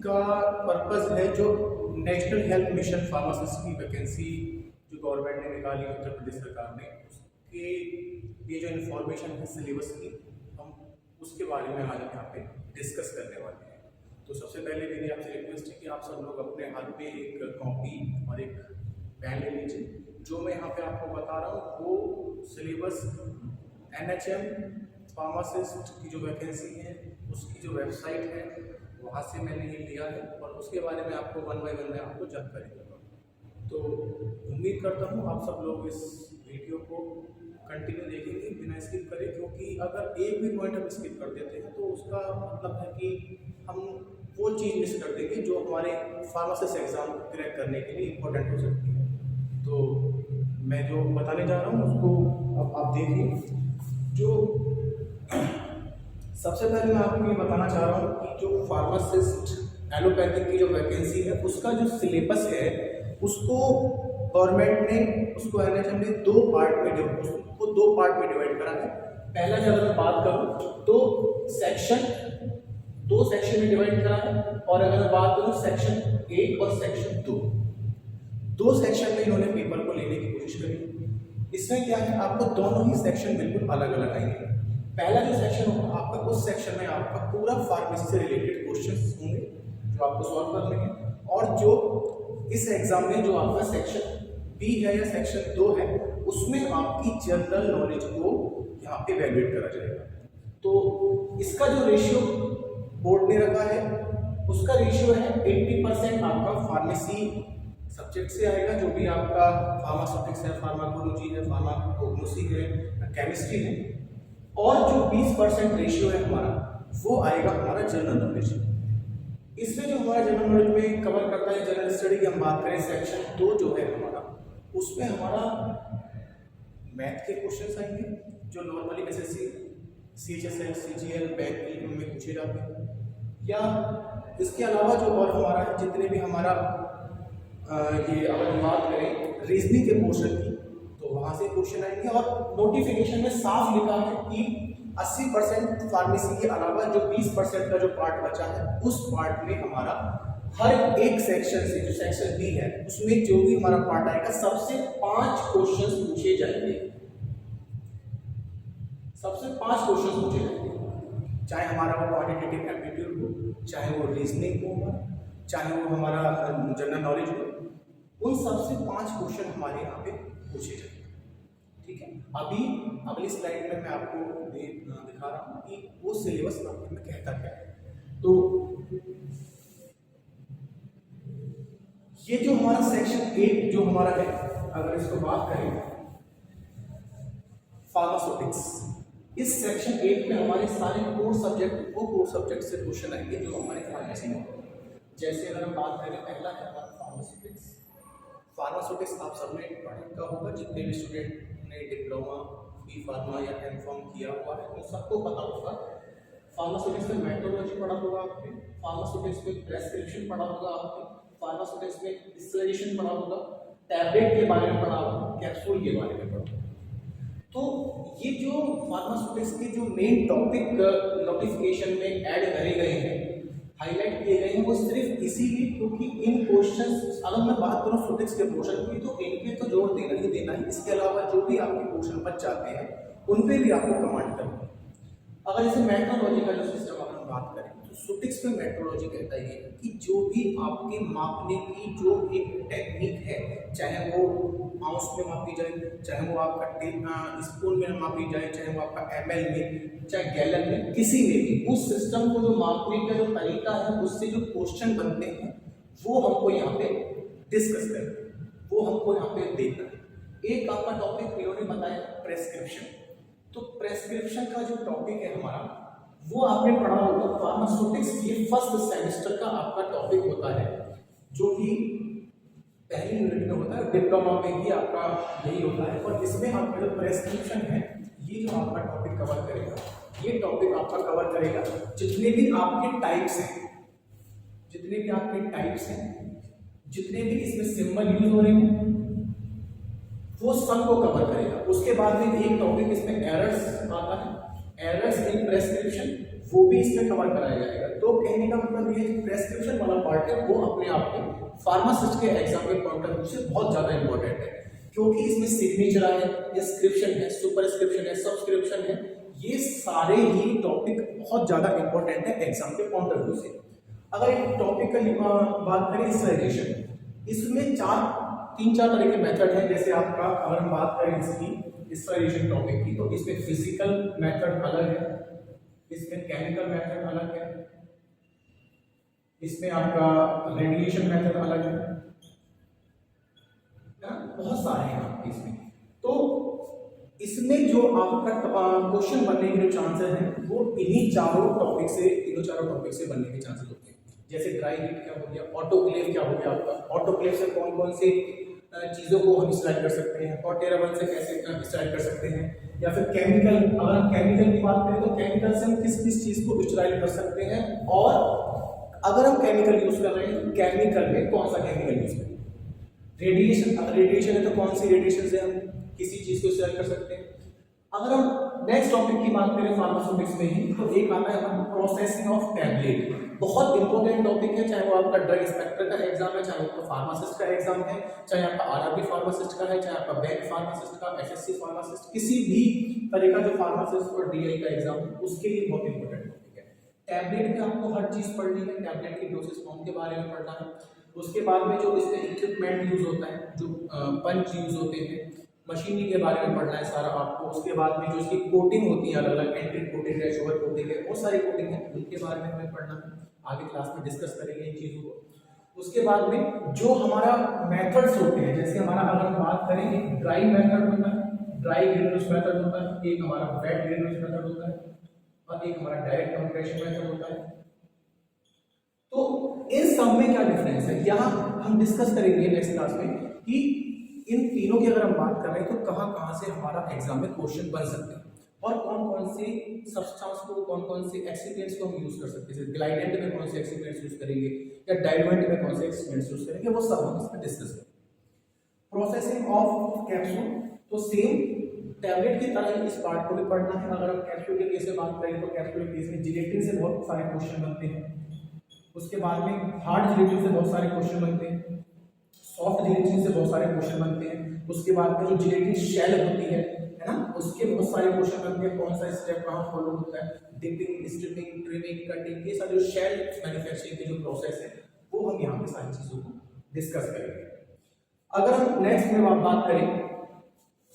का पर्पस है जो नेशनल हेल्थ मिशन फार्मासिस्ट की वैकेंसी जो गवर्नमेंट ने निकाली है उत्तर प्रदेश सरकार ने, उसके ये जो इन्फॉर्मेशन है सिलेबस की, हम उसके बारे में आज यहाँ पे डिस्कस करने वाले हैं। तो सबसे पहले मेरी आपसे रिक्वेस्ट है कि आप सब लोग अपने हाथ में एक कॉपी और एक पेन ले लीजिए। जो मैं यहाँ पे आपको बता रहा हूँ वो सिलेबस NHM फार्मासिस्ट की जो वैकेंसी है उसकी जो वेबसाइट है वहाँ से मैंने ये लिया है और उसके बारे में आपको वन बाय वन में आपको जानकारी दूंगा। तो उम्मीद करता हूँ आप सब लोग इस वीडियो को कंटिन्यू देखेंगे बिना स्किप करें, क्योंकि अगर एक भी पॉइंट हम स्किप कर देते हैं तो उसका मतलब है कि हम वो चीज़ मिस कर देंगे जो हमारे फार्मासिस्ट एग्ज़ाम क्रैक करने के लिए इम्पोर्टेंट हो सकती है। तो मैं जो बताने जा रहा हूँ उसको अब आप देखिए। जो सबसे पहले मैं आपको ये बताना चाह रहा हूँ कि जो फार्मासिस्ट एलोपैथिक की जो वैकेंसी है उसका जो सिलेबस है उसको गवर्नमेंट ने, उसको NHM ने दो पार्ट में डिवाइड करा है। पहला जब मैं बात करूँ तो दो सेक्शन में डिवाइड करा है, और अगर मैं बात करूँ सेक्शन 1 और सेक्शन 2 सेक्शन में इन्होंने पेपर को लेने की कोशिश करी। इसमें क्या है, आपको दोनों ही सेक्शन बिल्कुल अलग अलग आएंगे। पहला जो सेक्शन होगा आपका, उस सेक्शन में आपका पूरा फार्मेसी से रिलेटेड क्वेश्चंस होंगे जो आपको सॉल्व करने हैं, और जो इस एग्जाम में जो आपका सेक्शन B है या सेक्शन 2 है उसमें आपकी जनरल नॉलेज को यहाँ पे वैल्यूएट करा जाएगा। तो इसका जो रेशियो बोर्ड ने रखा है उसका रेशियो है 80% आपका फार्मेसी सब्जेक्ट से आएगा, जो भी आपका फार्मास्यूटिक्स है, फार्माकोलॉजी है, फार्माकोग्नोसी है, केमिस्ट्री है, और जो 20% रेशियो है हमारा वो आएगा हमारा जनरल नॉलेज। इसमें जो हमारा जनरल नॉलेज में कवर करता है जनरल स्टडी की हम बात करें, सेक्शन 2 जो है हमारा, उसमें हमारा मैथ के क्वेश्चंस आएंगे जो normally SSC, CHSL, CGL, bank में पूछे जाते हैं। या इसके अलावा जो और हमारा है, जितने भी हमारा ये अगर हम बात करें रीजनिंग के पोर्शन की तो वहाँ से क्वेश्चन आएंगे। और नोटिफिकेशन में साफ लिखा है कि 80% फार्मेसी के अलावा जो 20% का जो पार्ट बचा है उस पार्ट में हमारा हर एक सेक्शन से, जो सेक्शन B है उसमें जो भी हमारा पार्ट आएगा सबसे 5 क्वेश्चंस पूछे जाएंगे। सबसे 5 क्वेश्चंस पूछे जाएंगे, चाहे हमारा वो क्वांटिटेटिव एप्टीट्यूड हो, चाहे वो रीजनिंग हो, चाहे वो हमारा जनरल नॉलेज हो, उन सबसे 5 क्वेश्चन हमारे यहाँ पे पूछे जाएंगे। ठीक है, अभी अगली स्लाइड में मैं आपको दिखा रहा हूँ कि वो सिलेबस में कहता क्या है। तो ये जो हमारा सेक्शन 1 जो हमारा है, अगर इसको बात करें फार्मास्यूटिक्स, इस सेक्शन 1 में हमारे सारे कोर सब्जेक्ट से क्वेश्चन आएंगे जो हमारे फार्मेसी में। जैसे अगर हम बात करें, पहला है हमारा फार्मास्यूटिक्स आप सबने पढ़ा होगा, जितने भी स्टूडेंट ने डिप्लोमा, बी फार्मा या M.Pharm किया हुआ है उन सबको पता होगा। फार्मास्यूटिक्स में मेट्रोलॉजी पढ़ा होगा आपने, फार्मास्यूटिक्स में प्रेस्क्रिप्शन पढ़ा होगा आपने, फार्मास्यूटिक्स में डिस्टिलेशन पढ़ा होगा, टैबलेट के बारे में पढ़ा होगा, कैप्सूल के बारे में पढ़ा होगा। तो ये जो फार्मास्यूटिक्स के जो मेन टॉपिक नोटिफिकेशन में ऐड करे गए हैं, हाईलाइट किए गए हैं, वो सिर्फ इसीलिए क्योंकि इन क्वेश्चंस, अगर मैं बात करूं स्टैटिस्टिक्स के पोर्शन की तो इनके तो जोर देना ही देना है। इसके अलावा जो भी आपके क्वेश्चन बच जाते हैं उन पे भी आपको कमांड करना है। अगर जैसे मेट्रोलॉजी का जो सिस्टम अगर हम बात करें तो स्टैटिस्टिक्स में मेट्रोलॉजी कहता है कि जो भी आपके मापने की जो एक टेक्निक है, चाहे वो माउस में मापी जाए, चाहे वो आपका स्पून में मापी जाए, चाहे वो आपका ml में, चाहे गैलन में, किसी में भी उस सिस्टम को जो मापने का जो तरीका है उससे जो क्वेश्चन बनते हैं वो हमको यहाँ पे डिस्कस करना है, वो हमको यहाँ पे देखना है। एक आपका टॉपिक इन्होंने बताया प्रेस्क्रिप्शन। तो प्रेस्क्रिप्शन का जो टॉपिक है हमारा वो आपने पढ़ा होगा फार्मास्यूटिक्स के फर्स्ट सेमेस्टर का आपका टॉपिक होता है, जो कि पहली यूनिट में होता है, डिप्लोमा में भी आपका यही होता है। और इसमें आपका जो प्रेस्क्रिप्शन है ये जो आपका टॉपिक कवर करेगा, ये टॉपिक आपका कवर करेगा जितने भी आपके टाइप्स हैं, जितने भी इसमें सिंबल यूज हो रहे हैं वो सब को कवर करेगा। उसके बाद में एक टॉपिक इसमें एरर्स आता है, एरर्स इन प्रेस्क्रिप्शन, वो भी इसमें कवर कराया जाएगा। तो कहने का मतलब ये प्रेस्क्रिप्शन वाला पार्ट है वो अपने आप में फार्मासिस्ट के एग्जाम के पॉइंट ऑफ व्यू से बहुत ज्यादा इंपॉर्टेंट है, क्योंकि इसमें सिग्नेचर है, इंस्क्रिप्शन है, सुपरस्क्रिप्शन है, सब्सक्रिप्शन है, ये सारे ही टॉपिक बहुत ज्यादा इंपॉर्टेंट है एग्जाम के पॉइंट ऑफ व्यू से। अगर एक टॉपिक का बात करें हिस्टोराइजेशन, इसमें तीन चार तरह के मेथड है। जैसे आपका अगर हम बात करें इसकी हिस्टोराइजेशन टॉपिक की, तो इसमें फिजिकल मेथड अलग है, इसमें केमिकल मेथड अलग है, इसमें आपका रेडिएशन मेथड अलग है, बहुत सारे हैं आपके इसमें। तो इसमें जो आपका क्वेश्चन बनने के जो चांसेस हैं वो इन्हीं चारों टॉपिक से बनने के चांसेस होते हैं। जैसे ड्राई हीट क्या हो गया, ऑटोक्लेव क्या हो गया आपका, ऑटोक्लेव से कौन कौन से चीज़ों को हम स्टार्ट कर सकते हैं, हॉट एयर ओवन से कैसे स्टार्ट कर सकते हैं, या फिर केमिकल, अगर हम केमिकल की बात करें तो केमिकल से हम किस किस चीज़ को स्टराइल कर सकते हैं, और अगर हम केमिकल यूज कर रहे हैं तो केमिकल में कौन सा केमिकल यूज करें। रेडिएशन, अगर रेडिएशन है तो कौन सी रेडिएशन से हम किसी चीज़ को स्टार्ट कर सकते हैं। अगर हम नेक्स्ट टॉपिक की बात करें फार्मास्यूटिक्स में ही, तो एक आता है हमारा प्रोसेसिंग ऑफ टैबलेट, बहुत इंपॉर्टेंट टॉपिक है, चाहे वो आपका ड्रग इंस्पेक्टर का एग्जाम है, चाहे आपका फार्मासिस्ट का एग्जाम है, चाहे आपका आरआरबी फार्मासिस्ट का है, चाहे आपका बैंक फार्मासिस्ट का, एसएससी फार्मासिस्ट, किसी भी तरह का जो फार्मासिस्ट और डीआई का एग्जाम है उसके लिए बहुत इंपॉर्टेंट टॉपिक है। टैबलेट में आपको हर चीज पढ़नी है, टैबलेट की डोसेज फॉर्म के बारे में पढ़ना है, उसके बाद में जो इसमें इक्विपमेंट यूज होता है, जो पंच यूज होते हैं, मशीनरी के बारे में पढ़ना है सारा आपको। उसके बाद में जो इसकी कोटिंग होती है, अलग अलग एंटी कोटिंग है, शुगर कोटिंग है, बहुत सारी कोटिंग है, उनके बारे में हमें पढ़ना है, आगे क्लास में डिस्कस करेंगे इन चीज़ों को। उसके बाद में जो हमारा मेथड्स होते हैं, जैसे हमारा अगर हम बात करें, एक ड्राई मेथड होता है, ड्राई ग्रेन्यूल्स मेथड होता है, एक हमारा वेट ग्रेन्यूल्स मेथड होता है, और एक हमारा डायरेक्ट कंप्रेशन मेथड होता है। तो इन सब में क्या डिफरेंस है, यहाँ हम डिस्कस करेंगे नेक्स्ट क्लास में कि इन तीनों की अगर हम बात कर रहे हैं तो कहाँ कहाँ से हमारा एग्जाम में क्वेश्चन बन सकते हैं, और कौन कौन से सब्सटेंस को, कौन कौन से एक्सिपिएंट्स को हम यूज कर सकते हैं। जैसे ग्लाइडेंट में कौन से एक्सिपिएंट्स यूज करेंगे या डाइल्यूएंट में कौन से एक्सिपिएंट्स यूज करेंगे, वो सब हम इसमें डिस्कस करेंगे। प्रोसेसिंग ऑफ कैप्सूल, तो सेम टैबलेट की तरह ही इस पार्ट को भी पढ़ना है। अगर हम कैप्सूल के केस में बात करें तो कैप्सूल के केस में जिलेटिन से बहुत सारे क्वेश्चन बनते हैं, उसके बाद में हार्ड जिलेटिन से बहुत सारे क्वेश्चन बनते हैं, सॉफ्ट जिलेटिन से बहुत सारे क्वेश्चन बनते हैं, उसके बाद में जो जिलेटिन शेल होती है ना, उसके बहुत सारे क्वेश्चन बनते हैं, कौन सा स्टेप कहाँ फॉलो होता है, डिपिंग, स्ट्रिपिंग, ट्रिमिंग, कटिंग, ये सारे जो शेल मैन्युफैक्चरिंग के जो प्रोसेस है वो हम यहाँ पे सारी चीज़ों को डिस्कस करेंगे। अगर हम नेक्स्ट में बात करें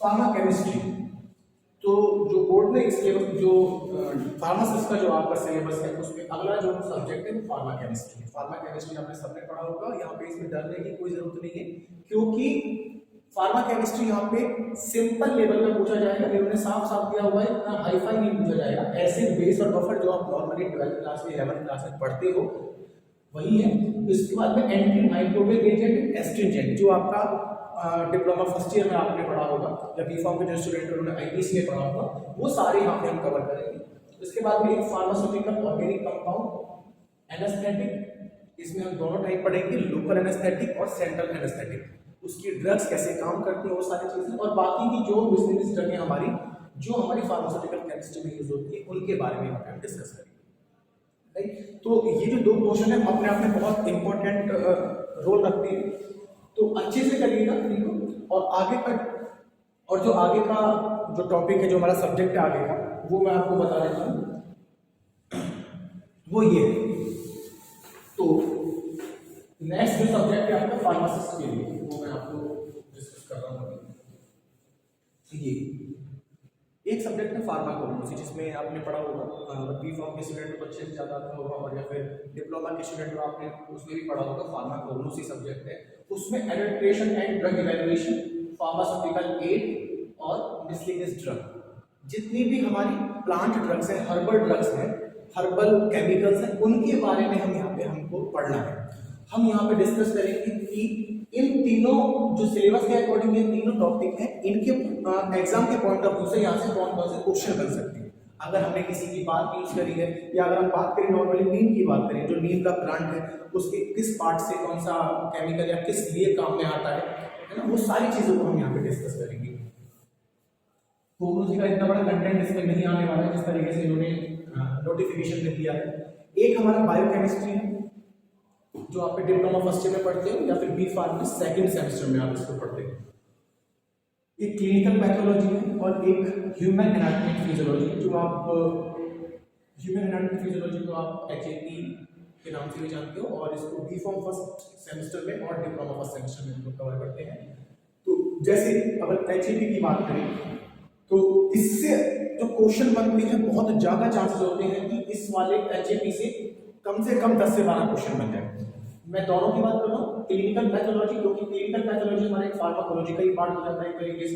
फार्मा केमिस्ट्री, तो जो बोर्ड में सिलेबस, जो फार्मासिस्ट का जो आपका सिलेबस है उसमें अगला जो सब्जेक्ट है वो फार्मा केमिस्ट्री है। फार्मा केमिस्ट्री आपने सबने पढ़ा होगा, यहाँ पे इसमें डरने की कोई जरूरत नहीं है, क्योंकि फार्मा केमिस्ट्री यहाँ पे सिंपल लेवल में पूछा जाएगा। इन्होंने साफ साफ दिया हुआ है, इतना हाई फाई नहीं पूछा जाएगा। एसिड, बेस और बफर जो आप नॉर्मली 12th क्लास में 11th क्लास में पढ़ते हो वही है। इसके बाद में एंटी माइक्रोबियल एजेंट, एस्ट्रिंजेंट, जो आपका डिप्लोमा फर्स्ट ईयर में आपने पढ़ा होगा, या बीफॉर्म के जो स्टूडेंट उन्होंने आईपीसी में पढ़ा होगा, वो सारे यहाँ पे हम कवर करेंगे। इसके बाद में एक फार्मास्यूटिकल ऑर्गेनिक कंपाउंड, एनेस्थेटिक, इसमें हम दोनों टाइप पढ़ेंगे, लोकल एनेस्थेटिक और सेंट्रल एनेस्थेटिक, उसकी ड्रग्स कैसे काम करती हैं वो सारी चीजें, और बाकी की जो बिजनेस ड्रग हमारी जो हमारी फार्मास्यूटिकल केमिस्ट्री में यूज होती है उनके बारे में हम डिस्कस करेंगे। राइट, तो ये जो दो क्वेश्चन है अपने आप में बहुत इंपॉर्टेंट रोल रखती है, तो अच्छे से करिएगा तीनों। और आगे का, और जो आगे का जो टॉपिक है, जो हमारा सब्जेक्ट है आगे का, वो मैं आपको बता देता हूँ, वो ये है। तो नेक्स्ट जो सब्जेक्ट है आपका फार्मासिस्ट के लिए, वो मैं आपको डिस्कस कर रहा हूँ। ये एक सब्जेक्ट है फार्माकोग्नोसी, जिसमें आपने पढ़ा होगा, बीफॉर्म के स्टूडेंट को अच्छे से ज़्यादा आता होगा, और या फिर डिप्लोमा के स्टूडेंट को आपने उसमें भी पढ़ा होगा। फार्माकोग्नोसी सब्जेक्ट है, उसमें adulteration and drug evaluation, pharmaceutical aid और मिसलेनियस ड्रग, जितनी भी हमारी प्लांट ड्रग्स हैं, हर्बल ड्रग्स हैं, हर्बल केमिकल्स हैं, उनके बारे में हम यहाँ पे हमको पढ़ना है। हम यहाँ पे डिस्कस करेंगे कि इन तीनों जो सिलेबस के अकॉर्डिंग ये तीनों टॉपिक हैं, इनके एग्जाम के पॉइंट ऑफ व्यू से यहाँ से कौन कौन से क्वेश्चन बन सकते हैं। अगर हमने किसी की बात यूज करी है, या अगर हम बात करें नॉर्मली नीम की बात करें, जो नीम का प्लांट है उसके किस पार्ट से कौन सा केमिकल या किस लिए काम में आता है ना, वो सारी चीजों को हम यहाँ पे डिस्कस करेंगे। कोग्नोसी का इतना बड़ा कंटेंट इसमें नहीं आने वाला है जिस तरीके से इन्होंने नोटिफिकेशन में दिया है। एक हमारा बायोकेमिस्ट्री है जो आप डिप्लोमा फर्स्ट ईयर में पढ़ते हो या फिर बी फार्मा सेकंड सेमेस्टर में आप इसको पढ़ते हो। एक क्लिनिकल पैथोलॉजी है और एक ह्यूमन एनाटॉमी फिजियोलॉजी जो आप ह्यूमन एनाटॉमी फिजियोलॉजी को आप HAP के नाम से भी जानते हो और इसको बी फॉर्म फर्स्ट सेमेस्टर में और डिप्लोमा फर्स्ट सेमेस्टर में इसको कवर करते हैं। तो जैसे अगर HAP की बात करें तो इससे जो क्वेश्चन बनते हैं बहुत ज़्यादा चांसेस होते हैं कि इस वाले HAP से कम 10 से 12 क्वेश्चन बन जाए। मैं दोनों की बात कर रहा हूँ, क्लिनिकल पैथोलॉजी, क्योंकि क्लिनिकल पैथोलॉजी हमारा एक फार्माकोलॉजी का ही पार्ट हो जाता है एक तरीके से।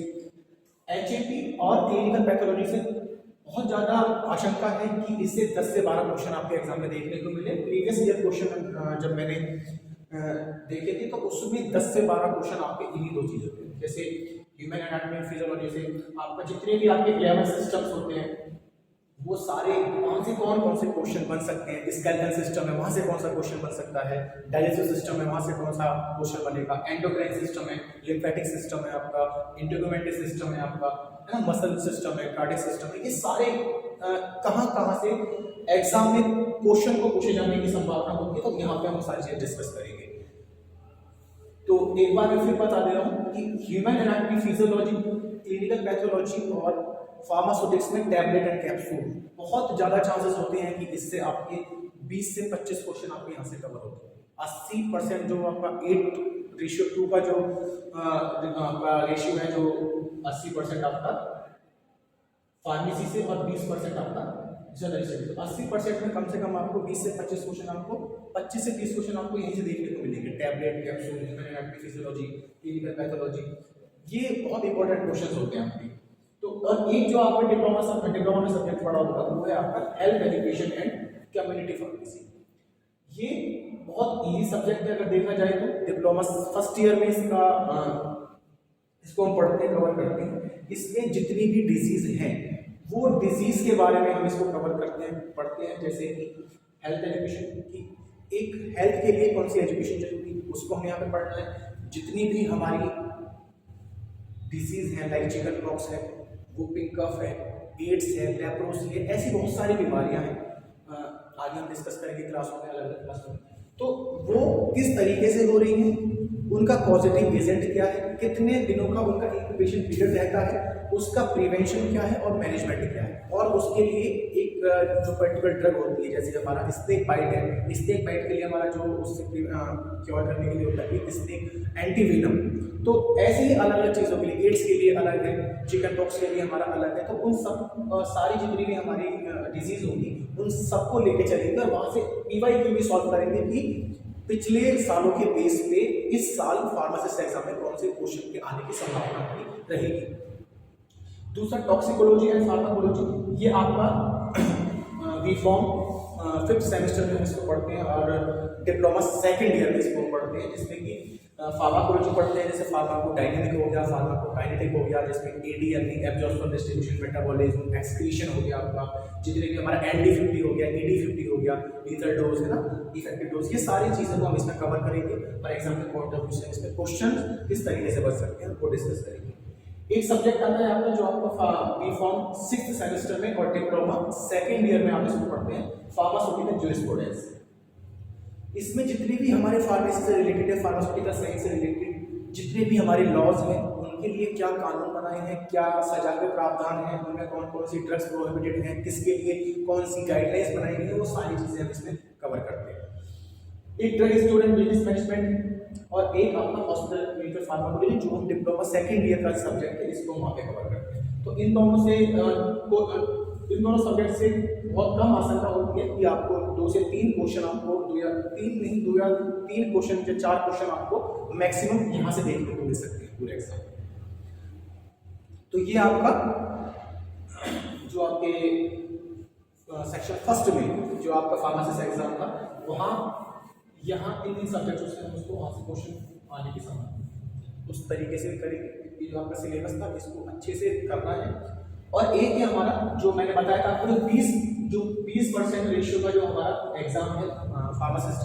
HAP और क्लिनिकल पैथोलॉजी से बहुत ज़्यादा आशंका है कि इससे 10 से 12 क्वेश्चन आपके एग्जाम में देखने को मिले। प्रीवियस ईयर क्वेश्चन जब मैंने देखे थे तो उसमें 10 से 12 क्वेश्चन आपके इन्हीं दो चीज़ों के, जैसे ह्यूमन एनाटॉमी फिजियोलॉजी से आपका जितने भी आपके ग्लैमर सिस्टम्स होते हैं वो सारे वहाँ से कौन से क्वेश्चन बन सकते हैं, स्केलेटल सिस्टम है वहाँ से कौन सा क्वेश्चन बन सकता है, डाइजेस्टिव सिस्टम है वहाँ से कौन सा क्वेश्चन बनेगा, एंडोक्राइन सिस्टम है, लिम्फेटिक सिस्टम है आपका, इंटेगुमेंटरी सिस्टम है आपका, है ना, मसल सिस्टम है, कार्डियक सिस्टम है, ये सारे कहाँ से एग्जाम में क्वेश्चन को पूछे जाने की संभावना होती है। तो यहाँ पे हम सारी चीजें डिस्कस करेंगे। तो एक बार मैं फिर बता दे रहा हूँ कि human anatomy physiology, clinical pathology और फार्मास्यूटिक्स में टैबलेट एंड कैप्सूल बहुत ज़्यादा चांसेस होते हैं कि इससे आपके 20 से 25 क्वेश्चन आपके यहाँ से कवर होते हैं। 80% जो आपका 8:2 का जो आपका रेशियो है, जो 80% आपका फार्मेसी से और 20% आपका जनरल स्टडी। तो 80% में कम से कम आपको 20 से 25 क्वेश्चन, आपको 25 से 30 क्वेश्चन आपको यहीं से देखने को मिलेंगे। Tablet, capsule, human anatomy physiology, clinical pathology, ये बहुत इंपॉर्टेंट क्वेश्चन होते हैं आपके। तो और एक जो आपका डिप्लोमा में सब्जेक्ट पढ़ा होगा वो है आपका health education and community pharmacy. ये बहुत इजी सब्जेक्ट है अगर देखा जाए तो। डिप्लोमा फर्स्ट ईयर में इसको हम पढ़ते हैं, कवर करते हैं। इसमें जितनी भी डिजीज हैं वो डिजीज के बारे में हम इसको कवर करते हैं, पढ़ते हैं। जैसे कि हेल्थ एजुकेशन की एक हेल्थ के लिए कौन सी एजुकेशन जरूरी है उसको हमें यहाँ पे पढ़ना है। जितनी भी हमारी डिजीज है लाइक चिकन पॉक्स है, वुपिंग कफ है, एड्स है, लेप्रोसी है, ऐसी बहुत सारी बीमारियां हैं, आगे हम डिस्कस करेंगे क्लासों में, अलग अलग क्लासों में। तो वो किस तरीके से हो रही हैं, उनका पॉजिटिव एजेंट क्या है, कितने दिनों का उनका इंक्यूबेशन पीरियड रहता है, उसका प्रिवेंशन क्या है और मैनेजमेंट क्या है, और उसके लिए एक जो पर्टिकुलर ड्रग होती है, जैसे हमारा स्नेक बाइट है, स्नेक बाइट के लिए हमारा जो उससे क्योर करने के लिए होता है एक स्नेक एंटीवेनम। तो ऐसे ही अलग अलग चीज़ों के लिए, एड्स के लिए अलग है, चिकन पॉक्स के लिए हमारा अलग है। तो उन सब सारी जितनी भी हमारी डिजीज होगी उन सबको लेके चलेंगे और वहाँ से PYQ भी सॉल्व करेंगे कि पिछले सालों के बेस पे इस साल फार्मासिस्ट एग्जाम में कौन से क्वेश्चन के आने की संभावना रहेगी। दूसरा टॉक्सिकोलॉजी एंड फार्माकोलॉजी, ये आपका बी फॉर्म 5th सेमेस्टर में इसको पढ़ते हैं और डिप्लोमा 2nd ईयर में इसको पढ़ते हैं, जिसमें कि फार्माकोलॉजी पढ़ते हैं। जैसे फार्माकोडायनेमिक हो गया, फार्माकोकाइनेटिक हो गया, जिसमें ADME absorption, distribution, metabolism, excretion हो गया आपका, जितने भी हमारा ND50 हो गया, ED50 हो गया, लीथल डोज है ना, इफेक्टिव डोज, ये सारी चीज़ों को हम इसमें कवर करेंगे और एग्जाम के पॉइंट ऑफ व्यू से इसमें क्वेश्चन किस तरीके से बच सकते हैं वो डिस्कस करेंगे। एक सब्जेक्ट आता है आपका जो आपका बी फॉर्म 6th सेमेस्टर में और डिप्लोमा 2nd ईयर में आप इसको पढ़ते हैं, फार्मास्यूटिकल ज्यूरिस्प्रूडेंस। इसमें जितने भी हमारे फार्मेसी से रिलेटेड है, फार्मास्यूटिकल साइंस से रिलेटेड जितने भी हमारे लॉज हैं, उनके लिए क्या कानून बनाए हैं, क्या सजा के प्रावधान हैं, उनमें कौन कौन सी ड्रग्स प्रोहिबिटेड हैं, किसके लिए कौन सी गाइडलाइंस बनाई गई है, वो सारी चीज़ें हम इसमें कवर करते हैं। एक ड्रग स्टूडेंट बिजनेस मैनेजमेंट और एक आपका हॉस्पिटल क्लिनिकल फार्माकोलॉजी जो हम डिप्लोमा 2nd ईयर का सब्जेक्ट है, इसको हम आगे कवर करते हैं। तो इन दोनों सब्जेक्ट से बहुत कम आशंका होती है कि आपको 2 से 3 क्वेश्चन, आपको 2 या 3 क्वेश्चन या 4 क्वेश्चन आपको मैक्सिमम यहाँ से देखने को मिल सकते हैं पूरे एग्जाम में। तो ये आपका जो आपके सेक्शन 1st में जो आपका फार्मासिस्ट एग्जाम था, वहाँ यहाँ इन सब्जेक्टों से हम उसको वहाँ से क्वेश्चन आने की संभावना उस तरीके से करेंगे। ये जो आपका सिलेबस था इसको अच्छे से करना है। और एक ही हमारा जो मैंने बताया था आपको 20% रेशियो का जो हमारा एग्जाम है फार्मासिस्ट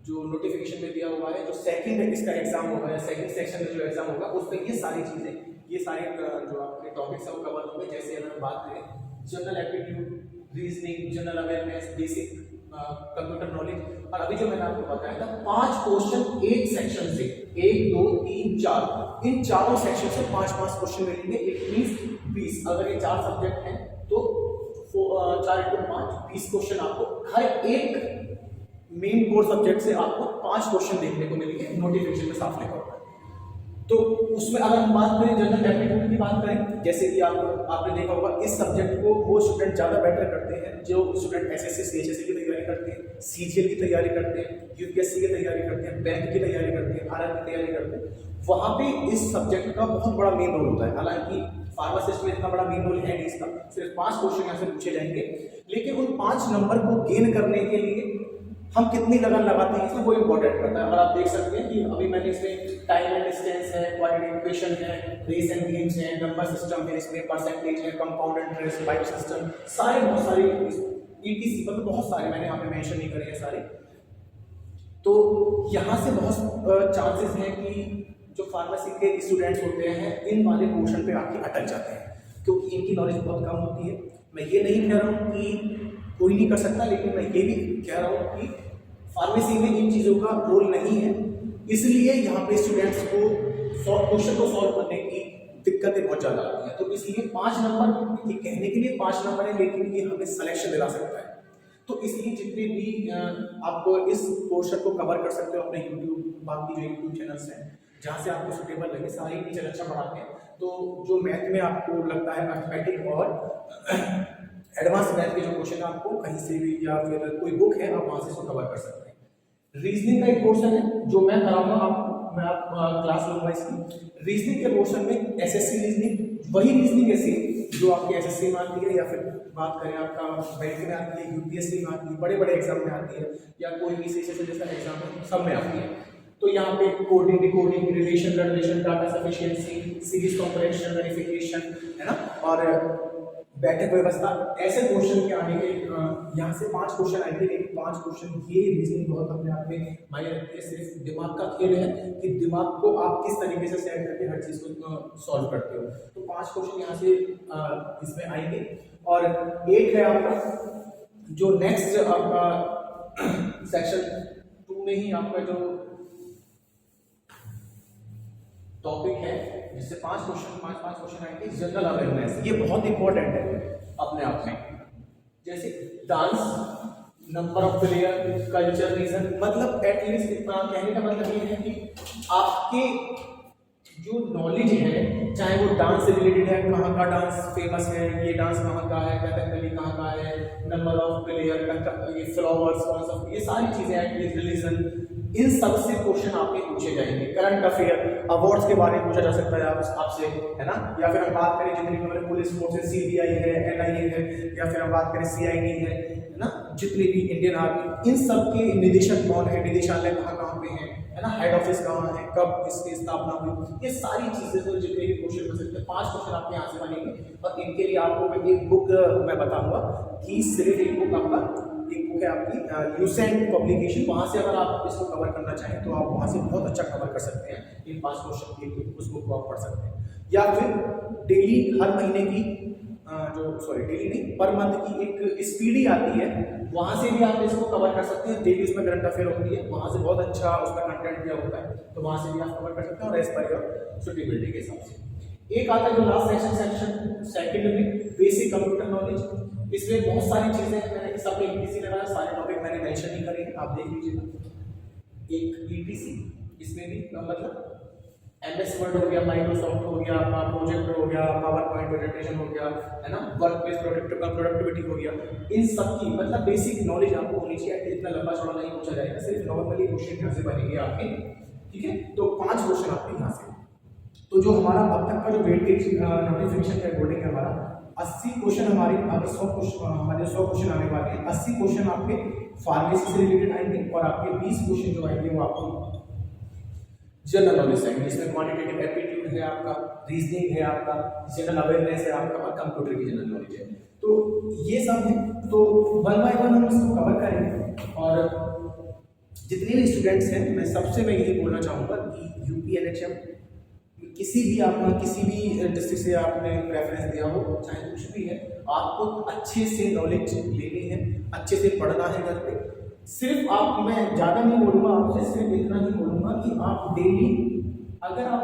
जो नोटिफिकेशन में दिया हुआ है, जो 2nd इसका एग्जाम होगा या 2nd सेक्शन में जो एग्जाम होगा उसमें ये सारी चीज़ें, ये सारे जो आपके टॉपिक्स हैं वो कवर होंगे। जैसे अगर हम बात करें general aptitude, reasoning, general awareness, basic computer knowledge. और अभी जो मैंने आपको बताया था 5 क्वेश्चन एक सेक्शन से, 1 2 3 4, इन चारों सेक्शन से 5 क्वेश्चन मिलेंगे। इट मींस 20, अगर ये 4 सब्जेक्ट हैं तो 4 × 5 20 क्वेश्चन आपको हर एक मेन कोर सब्जेक्ट से आपको 5 क्वेश्चन देखने को मिलेंगे, नोटिफिकेशन में साफ लिखा होगा। तो उसमें अगर हम बात करें जनरल एप्टीट्यूड की बात करें, जैसे कि आपने देखा होगा इस सब्जेक्ट को वो स्टूडेंट ज़्यादा बेटर करते हैं जो स्टूडेंट एसएससी सीएचएससी की तैयारी करते हैं, सीजीएल की तैयारी करते हैं, यूपीएससी की तैयारी करते हैं, बैंक की तैयारी करते हैं, आरआर की तैयारी करते हैं। वहाँ पे इस सब्जेक्ट का बहुत बड़ा मेन रोल होता है। हालांकि फार्मासिस्ट में इतना बड़ा मेन रोल है नहीं इसका, सिर्फ 5 क्वेश्चन यहाँ से पूछे जाएंगे, लेकिन उन 5 नंबर को गेन करने के लिए हम कितनी लगन लगाते हैं इसमें वो इंपॉर्टेंट करता है। और आप देख सकते हैं कि अभी मैंने इसमें टाइम एंड डिस्टेंस है, क्वाड्रेटिक इक्वेशन है, रेस एंड गेम्स है, नंबर सिस्टम है, इसमें परसेंटेज है, कंपाउंड इंटरेस्ट, पाइप सिस्टम, सारे बहुत सारे ईटीसी मतलब बहुत सारे मैंने यहाँ पे मेंशन नहीं करे हैं सारे। तो यहाँ से बहुत चांसेस हैं कि जो फार्मेसी के स्टूडेंट्स होते हैं इन वाले पोर्शन पे आके अटक जाते हैं, क्योंकि इनकी नॉलेज बहुत कम होती है। मैं ये नहीं कह रहा हूँ कि कोई नहीं कर सकता, लेकिन मैं ये भी कह रहा हूँ कि फार्मेसी में इन चीज़ों का रोल नहीं है, इसलिए यहाँ पे स्टूडेंट्स को क्वेश्चन को सॉल्व करने की दिक्कतें बहुत ज़्यादा आती हैं। तो इसलिए 5 नंबर ये कहने के लिए 5 नंबर है, लेकिन ये हमें सिलेक्शन दिला सकता है। तो इसलिए जितने भी आप इस पोर्शन को कवर कर सकते हो अपने यूट्यूब, बाकी जो यूट्यूब चैनल्स हैं जहाँ से आपको सुटेबल लगे, सारे टीचर अच्छा पढ़ाते हैं। तो जो मैथ में आपको लगता है मैथमेटिक और एडवांस मैथ के जो क्वेश्चन आपको कहीं से भी या फिर कोई बुक है आप वहाँ से इसको कवर कर सकते हैं। रीजनिंग का एक पोर्शन है जो मैं कराऊंगा आपको, मैं आप क्लास लूंगा इसकी। रीजनिंग के पोर्शन में एसएससी रीजनिंग, वही रीजनिंग ऐसी जो आपकी एसएससी में आती है, या फिर बात करें आपका बैंक में आती है, यूपीएससी में आती है, बड़े बड़े एग्जाम में आती है, या कोई भी सीएचएससी जैसा एग्जाम है सब में आती है। तो यहाँ पे coding, decoding, relation, data sufficiency, series comprehension, verification, है ना, और बैठक व्यवस्था, ऐसे क्वेश्चन के आने के यहाँ से 5 क्वेश्चन आएंगे। लेकिन 5 क्वेश्चन ये रीजनिंग बहुत अपने आप में मायने रखती है। सिर्फ दिमाग का खेल है कि दिमाग को आप किस तरीके से सेट करके हर चीज़ को सॉल्व करते हो। तो 5 क्वेश्चन यहाँ से इसमें आएंगे। और एक है आपका जो नेक्स्ट आपका सेक्शन 2 में ही आपका जो टॉपिक है जिससे 5 क्वेश्चन आएंगे, जनरल अवेयरनेस। ये बहुत इंपॉर्टेंट है अपने आप में। जैसे dance, number of player, culture, region, मतलब एटलीस्ट इतना कहने का मतलब ये है कि आपके जो नॉलेज है, चाहे वो डांस से रिलेटेड है, कहाँ का डांस फेमस है, ये डांस कहाँ का है, कथकली कहाँ का है, नंबर ऑफ प्लेयर, ये फ्लावर्स कौन सा, ये सारी चीज़ें एटलीस्ट रिलीजन, इन सब से क्वेश्चन आपके पूछे जाएंगे। करंट अफेयर, अवार्ड्स के बारे में पूछा जा सकता है आपसे, है ना। या फिर हम बात करें जितनी भी हमारे पुलिस फोर्स है, सीबीआई है, एनआईए है, या फिर हम बात करें सीआईडी है ना, जितने भी इंडियन आर्मी, इन सब के निदेशक कौन है, निदेशालय कहाँ कहाँ पे है ना, हेड ऑफिस कहाँ है, कब इसकी स्थापना हुई, ये सारी चीजें तो जितने भी क्वेश्चन बन सकते हैं। 5 क्वेश्चन आपके यहाँ से बनेंगे। और इनके लिए आपको मैं एक बुक मैं बताऊंगा कि सिर्फ एक बुक है आपकी यूसेंट पब्लिकेशन, वहाँ से अगर आप इसको कवर करना चाहें तो आप वहाँ से बहुत अच्छा कवर कर सकते हैं। इन 5 क्वेश्चन के लिए उस बुक को आप पढ़ सकते हैं। या फिर डेली हर महीने की डेली नहीं, पर मंथ की एक स्पीडी आती है, वहाँ से भी आप इसको कवर कर सकते हैं। डेली उसमें करंट अफेयर होती है, वहाँ से बहुत अच्छा उसका कंटेंट दिया होता है, तो वहाँ से भी आप कवर कर सकते हैं और एज पर योर सुटेबिलिटी के हिसाब से। एक आता है जो लास्ट सेक्शन सेकंड में, बेसिक कंप्यूटर नॉलेज। इसमें बहुत सारी चीजें मैंने सबने ईटीसी लगाया, सारे टॉपिक मैंने मेंशन नहीं करे हैं, आप देख लीजिएगा। एक ईटीसी, इसमें भी मतलब एमएस वर्ड हो गया, माइक्रोसॉफ्ट हो गया, प्रोजेक्टर हो गया, पावर पॉइंट प्रेजेंटेशन हो गया, है ना, वर्क प्लेस प्रोडक्टिविटी हो गया। इन सब की मतलब बेसिक नॉलेज आपको होनी चाहिए। इतना लंबा चौड़ा नहीं पूछा जाएगा, सिर्फ नॉर्मली क्वेश्चन यहाँ से बनेंगे आपके, ठीक है। तो 5 क्वेश्चन आपके यहाँ से। तो जो हमारा अब तक का जो वेटेज नोटिफिकेशन के अकॉर्डिंग हमारा 80 क्वेश्चन हमारे, अगर 100 क्वेश्चन हमारे 100 क्वेश्चन आने वाले हैं, 80 क्वेश्चन आपके फार्मेसी से रिलेटेड आएंगे और आपके 20 क्वेश्चन जो आएंगे वो आपको जनरल नॉलेज आएंगे, जिसमें क्वांटिटेटिव एप्टीट्यूड है आपका, रीजनिंग है आपका, जनरल अवेयरनेस है आपका, और कंप्यूटर की जनरल नॉलेज है। तो ये सब है, तो 1 बाय 1 हम इसको कवर करेंगे। और जितने भी स्टूडेंट्स हैं, मैं सबसे यही बोलना चाहूँगा कि यूपी एनएचएम किसी भी डिस्ट्रिक्ट से आपने प्रेफरेंस दिया हो, चाहे कुछ भी है, आपको अच्छे से नॉलेज लेनी है, अच्छे से पढ़ना है घर पे। मैं ज़्यादा नहीं बोलूँगा आपसे, सिर्फ इतना ही बोलूँगा कि आप डेली अगर आप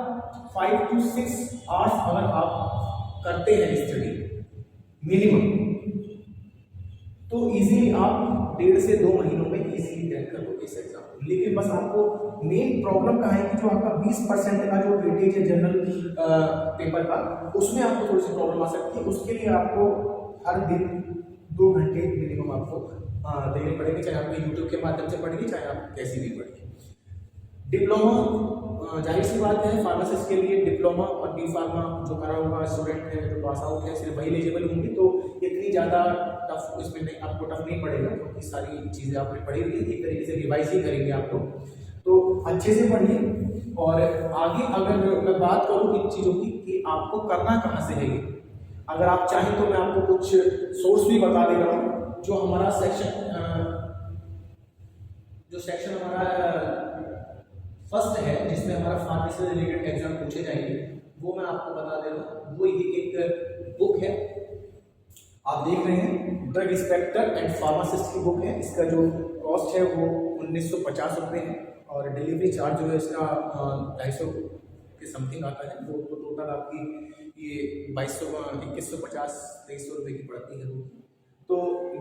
5 to 6 आवर्स अगर आप करते हैं स्टडी मिनिमम, तो इजीली आप 1.5 से 2 महीनों में इजीली क्रैक कर लोगे इस एग्जाम को। लेकिन बस आपको मेन प्रॉब्लम कहाँ है कि जो आपका 20% का जो वेटेज है जनरल पेपर का, उसमें आपको थोड़ी सी प्रॉब्लम आ सकती है। उसके लिए आपको हर दिन 2 घंटे मिनिमम आपको देने पड़ेंगे, चाहे आप यूट्यूब के माध्यम से पढ़िए, चाहे आप कैसी भी पढ़िए। डिप्लोमा जाहिर सी बात है फार्मासिस्ट के लिए डिप्लोमा और बी फार्मा जो करा हुआ स्टूडेंट है, जो पास आउट है, सिर्फ वही एलिजिबल होंगे। तो इतनी ज़्यादा टफ इसमें नहीं, आपको टफ नहीं पड़ेगा, क्योंकि सारी चीज़ें आपने पढ़ी हुई है, एक तरीके से रिवाइज ही करेंगे आप लोग। तो अच्छे से पढ़िए। और आगे अगर मैं बात करूँ इन चीज़ों की कि आपको करना कहाँ से है, अगर आप चाहें तो मैं आपको कुछ सोर्स भी बता दे रहा हूँ। जो हमारा सेक्शन हमारा फर्स्ट है, जिसमें हमारा फार्मेसी से रिलेटेड एग्जाम पूछे जाएंगे, वो मैं आपको बता दे रहा हूँ। वो ये एक बुक है, आप देख रहे हैं, ड्रग इंस्पेक्टर एंड फार्मासिस्ट की बुक है। इसका जो कॉस्ट है वो 1950 रुपये है, और डिलीवरी चार्ज जो है इसका 250 के समथिंग आता है। वो तो टोटल आपकी ये 2150 2300 रुपये की पड़ती है। तो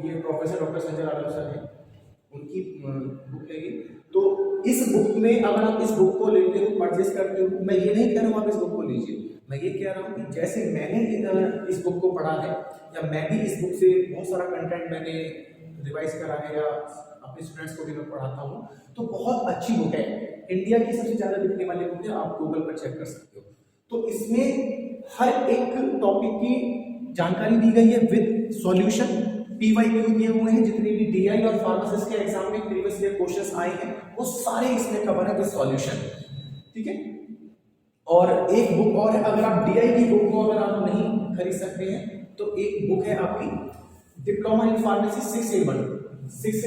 ये प्रोफेसर डॉक्टर संजय आलम सर हैं, उनकी बुक है ये। तो इस बुक में अगर आप इस बुक को लेते हो, परचेज करते हो, मैं ये नहीं कह रहा हूँ आप इस बुक को लीजिए, मैं ये कह रहा हूँ कि जैसे मैंने इस बुक को पढ़ा है, या मैं भी इस बुक से बहुत सारा कंटेंट मैंने रिवाइज करा है, या अपने स्टूडेंट्स को भी मैं पढ़ाता हूँ, तो बहुत अच्छी बुक है। इंडिया की सबसे ज़्यादा बिकने वाली बुक है, आप गूगल पर चेक कर सकते हो। तो इसमें हर एक टॉपिक की जानकारी दी गई है विद सॉल्यूशन, PYQ दिए हुए हैं। जितने भी DI और फार्मासिस्ट के एग्जाम में प्रीवियस ईयर क्वेश्चंस आए हैं, वो सारे इसमें कवर है विद सॉल्यूशन, ठीक है। और एक बुक और है, अगर आप DI की बुक को अगर आप नहीं खरीद सकते हैं, तो एक बुक है आपकी diploma in pharmacy 6 in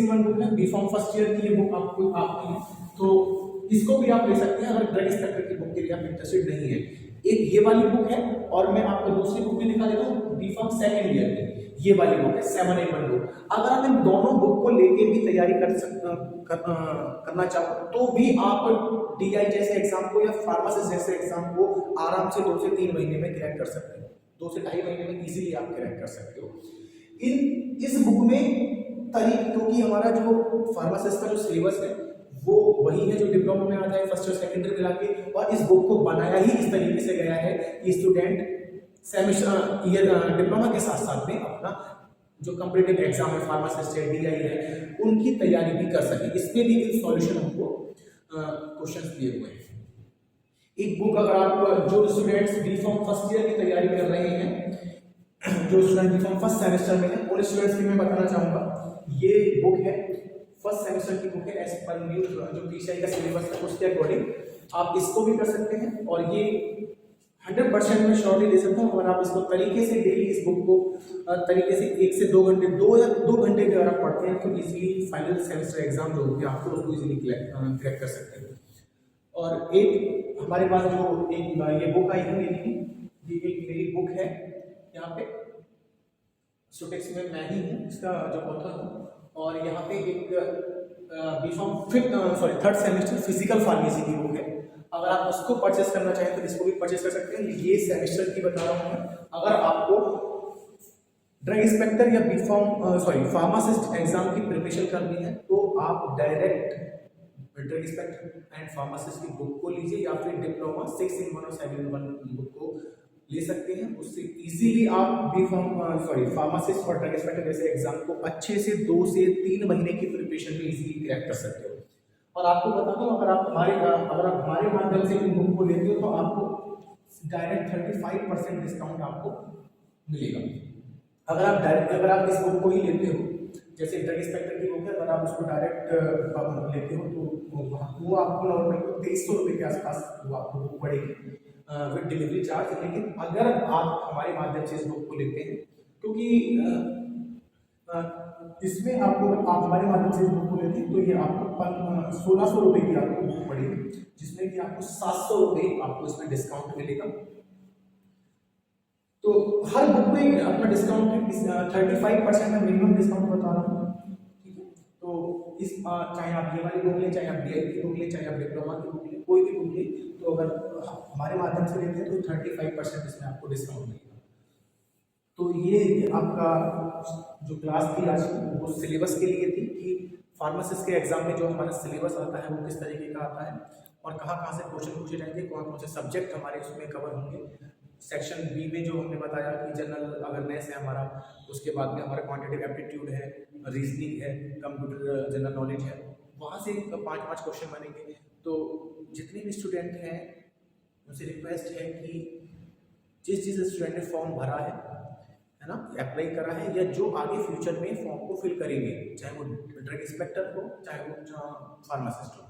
1 book है, B.Pharm फर्स्ट ईयर की ये बुक आपकी है। तो इसको भी आप ले सकते हैं अगर ड्रग इंस्पेक्टर की बुक के लिए आप इंटरेस्टेड नहीं है। एक ये वाली बुक है, और मैं आपको दूसरी बुक भी दिखा देता हूँ, B.Pharm सेकेंड ईयर की ये वाली बुक है 7 in 1 बुक। अगर आप इन दोनों बुक को लेके भी तैयारी करना चाहो, तो भी आप DI जैसे एग्जाम को या फार्मासिस्ट जैसे एग्जाम को आराम से 2 से 3 महीने में क्रैक कर सकते हो। 2 से 2.5 महीने में इजीली आप क्रैक कर सकते हो। इस बुक में क्योंकि हमारा जो फार्मासिस्ट का जो सिलेबस है वो वही है जो डिप्लोमा में आता है, फर्स्ट और सेकेंड ईयर मिला के। और इस बुक को बनाया ही इस तरीके से गया है कि स्टूडेंट सेमेस्टर डिप्लोमा के साथ साथ में अपना जो कॉम्पिटिटिव एग्जाम है, फार्मासिस्ट है, DI है, उनकी तैयारी भी कर सके। इसमें भी सॉल्यूशन हमको क्वेश्चंस दिए हुए हैं। एक बुक अगर आप जो स्टूडेंट्स B.Pharm फर्स्ट ईयर की तैयारी कर रहे हैं, जो स्टूडेंट B.Pharm फर्स्ट सेमेस्टर में है, उन स्टूडेंट्स की मैं बताना चाहूँगा, ये बुक है फर्स्ट सेमेस्टर की बुक है, एज पर न्यू जो PCI का सिलेबस है उसके अकॉर्डिंग आप इसको भी कर सकते हैं। और ये 100% में श्योरली दे सकता हूँ, अगर आप इसको तरीके से डेली इस बुक को तरीके से 1 से 2 घंटे 2 घंटे भी अगर आप पढ़ते हैं, तो इजीली फाइनल सेमेस्टर एग्जाम जो होगी आपको उसको इजीली क्रैक कर सकते हैं। और एक हमारे पास जो एक ये बुक आई है मेरी बुक है यहाँ पे सुटेक्स में, मैं ही हूँ इसका जो ऑथर हूँ। और यहाँ पे एक B.Pharm third semester physical pharmacy की बुक है। अगर आप उसको परचेस करना चाहें तो इसको भी परचेस कर सकते हैं। ये सेमेस्टर की बता रहा हूँ मैं। अगर आपको ड्रग इंस्पेक्टर या फार्मासिस्ट एग्जाम की प्रिपरेशन करनी है, तो आप direct drug inspector and pharmacist की बुक को लीजिए, या फिर डिप्लोमा 6 in 1 और 7 in 1 बुक को ले सकते हैं। उससे इजीली आप फार्मासिस्ट और ड्रग इंस्पेक्टर जैसे एग्जाम को अच्छे से 2 से 3 महीने की प्रिपरेशन में इजीली क्रैक कर सकते हो। और आपको बता दूं, अगर आप हमारे माध्यम से इन बुक को लेते हो, तो आपको डायरेक्ट 35% डिस्काउंट आपको मिलेगा। अगर आप इस बुक को ही लेते हो, जैसे ड्रग इंस्पेक्टर की बुक है, अगर आप उसको डायरेक्ट लेते हो, तो वो आपको नॉर्मल 2300 रुपये के आसपास वो आपको बुक पड़ेगी विद डिलीवरी चार्ज। लेकिन अगर आप हमारे माध्यम से इस बुक को लेते हैं, क्योंकि इसमें आपको आप हमारे माध्यम से बुक को लेते हैं तो ये आपको 1600 रुपये की आपको बुक पड़ेगी, जिसमें कि आपको 700 रुपये आपको इसमें डिस्काउंट मिलेगा। तो हर बुक पे अपना डिस्काउंट 35% में मिनिमम डिस्काउंट बता रहा हूँ, ठीक है। तो इस चाहे आप ये वाली बुक लें, चाहे आप DI की बुक लें, चाहे आप डिप्लोमा की बुक लें, कोई भी बुक लें, तो अगर हमारे माध्यम से लेते हैं तो 35% इसमें आपको डिस्काउंट मिलेगा। तो ये आपका जो क्लास थी आज वो सिलेबस के लिए थी कि फार्मासिस्ट के एग्जाम में जो हमारा सिलेबस आता है वो किस तरीके का आता है और कहाँ से क्वेश्चन पूछे जाएंगे, कौन कौन से सब्जेक्ट हमारे उसमें कवर होंगे। सेक्शन बी में जो हमने बताया कि जनरल अवेयरनेस है हमारा, उसके बाद में हमारा क्वांटिटेटिव एप्टीट्यूड है, रीजनिंग है, कंप्यूटर जनरल नॉलेज है, वहाँ से 5-5 क्वेश्चन बनेंगे। तो जितने भी स्टूडेंट हैं उनसे रिक्वेस्ट है कि जिस स्टूडेंट ने फॉर्म भरा है ना, अप्लाई करा है या जो आगे फ्यूचर में फॉर्म को फिल करेंगे, चाहे वो ड्रग इंस्पेक्टर हो चाहे वो फार्मासिस्ट हो,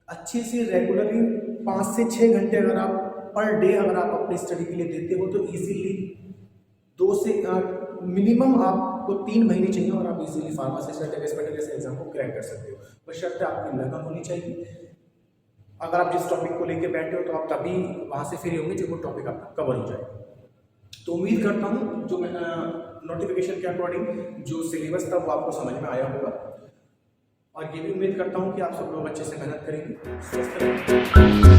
अच्छे से रेगुलरली 5 से 6 घंटे अगर आप पर डे अगर आप अपनी स्टडी के लिए देते हो तो इजीली 2 से मिनिमम आपको 3 महीने चाहिए और आप इजीली फार्मासिस्ट या ड्रग इंस्पेक्टर जैसे एग्जाम को क्रैक कर सकते हो। बशर्ते आपकी लगन होनी चाहिए। अगर आप जिस टॉपिक को लेके बैठे हो तो आप तभी वहाँ से फ्री होंगे जब वो टॉपिक आपका कवर हो जाए। तो उम्मीद करता हूँ जो मैं नोटिफिकेशन के अकॉर्डिंग जो सिलेबस था वो आपको समझ में आया होगा, और ये भी उम्मीद करता हूँ कि आप सब लोग अच्छे से मेहनत करेंगे। स्वस्थ रहेंगे।